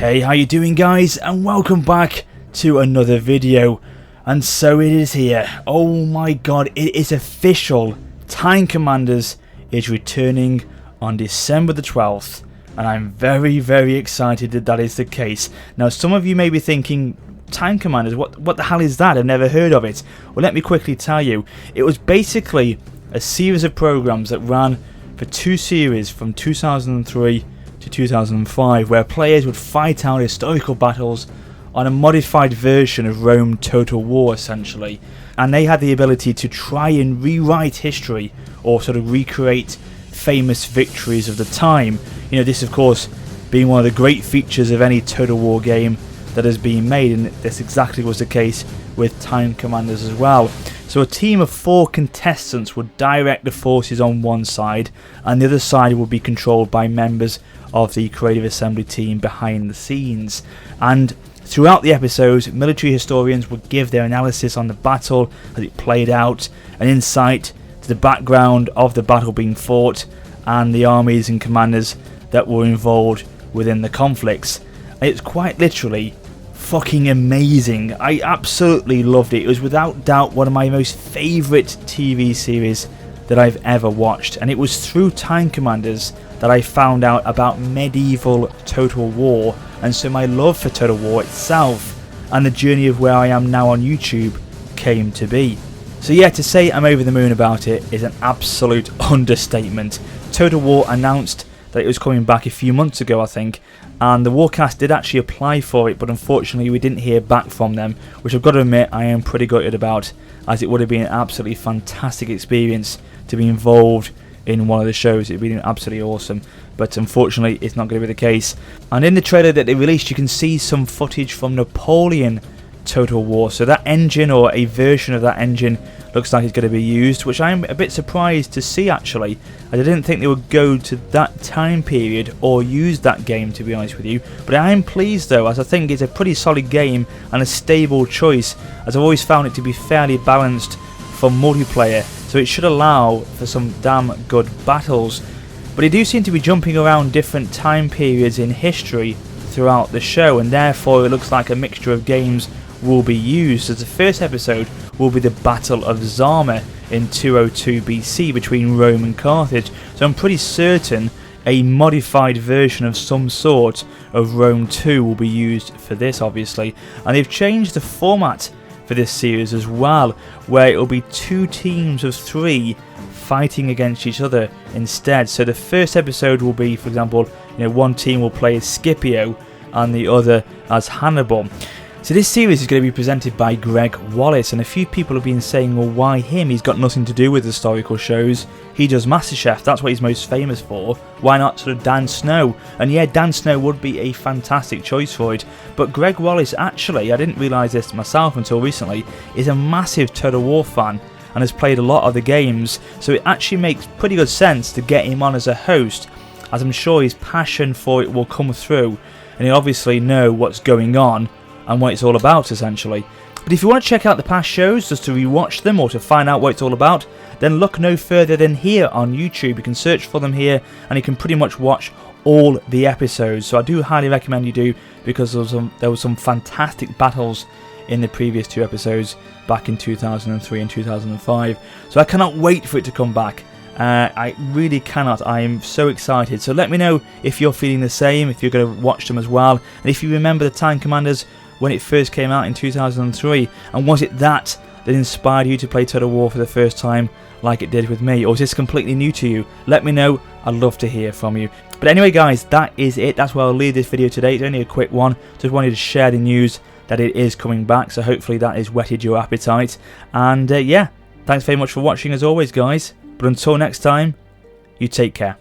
Hey, how you doing guys, and welcome back to another video. And so it is here. Oh my god, it is official. Time Commanders is returning on December the 12th, and I'm very excited that that is the case. Now some of you may be thinking, Time Commanders, what the hell is that? I've never heard of it. Well, let me quickly tell you. It was basically a series of programs that ran for two series from 2003 to 2005, where players would fight out historical battles on a modified version of Rome Total War essentially, and they had the ability to try and rewrite history or sort of recreate famous victories of the time. You know, this of course being one of the great features of any Total War game that has been made, and this exactly was the case with Time Commanders as well. So a team of 4 contestants would direct the forces on one side, and the other side would be controlled by members of the Creative Assembly team behind the scenes. And throughout the episodes, military historians would give their analysis on the battle as it played out, an insight to the background of the battle being fought, and the armies and commanders that were involved within the conflicts. And it's quite literally fucking amazing. I absolutely loved it. It was without doubt one of my most favourite TV series that I've ever watched, and it was through Time Commanders that I found out about medieval Total War, and so my love for Total War itself and the journey of where I am now on YouTube came to be. So yeah, to say I'm over the moon about it is an absolute understatement. Total War announced that it was coming back a few months ago, I think, and the Warcast did actually apply for it, but unfortunately we didn't hear back from them, which I've got to admit I am pretty gutted about, as it would have been an absolutely fantastic experience to be involved in one of the shows. It'd been absolutely awesome, but unfortunately it's not going to be the case. And in the trailer that they released, you can see some footage from Napoleon Total War, so that engine, or a version of that engine, looks like it's going to be used, which I'm a bit surprised to see actually, as I didn't think they would go to that time period or use that game, to be honest with you. But I am pleased though, as I think it's a pretty solid game and a stable choice, as I've always found it to be fairly balanced for multiplayer, so it should allow for some damn good battles. But they do seem to be jumping around different time periods in history throughout the show, and therefore it looks like a mixture of games will be used, as the first episode will be the Battle of Zama in 202 BC between Rome and Carthage. So I'm pretty certain a modified version of some sort of Rome 2 will be used for this, obviously. And they've changed the format for this series as well, where it will be 2 teams of 3 fighting against each other instead. So the first episode will be, for example, one team will play as Scipio and the other as Hannibal. So this series is going to be presented by Greg Wallace, and a few people have been saying, well, why him? He's got nothing to do with historical shows. He does MasterChef, that's what he's most famous for. Why not sort of Dan Snow? And yeah, Dan Snow would be a fantastic choice for it. But Greg Wallace, actually, I didn't realise this myself until recently, is a massive Total War fan and has played a lot of the games, so it actually makes pretty good sense to get him on as a host, as I'm sure his passion for it will come through, and he'll obviously know what's going on and what it's all about essentially. But if you want to check out the past shows just to rewatch them or to find out what it's all about, then look no further than here on YouTube. You can search for them here and you can pretty much watch all the episodes. So I do highly recommend you do, because there were some fantastic battles in the previous 2 episodes back in 2003 and 2005. So I cannot wait for it to come back. I really cannot. I am so excited. So let me know if you're feeling the same, if you're going to watch them as well, and if you remember the Time Commanders when it first came out in 2003, and was it that inspired you to play Total War for the first time like it did with me, or is this completely new to you? Let me know. I'd love to hear from you. But anyway guys, that is it. That's where I'll leave this video today. It's only a quick one. Just wanted to share the news that it is coming back, so hopefully that has whetted your appetite. And yeah, thanks very much for watching as always guys. But until next time, you take care.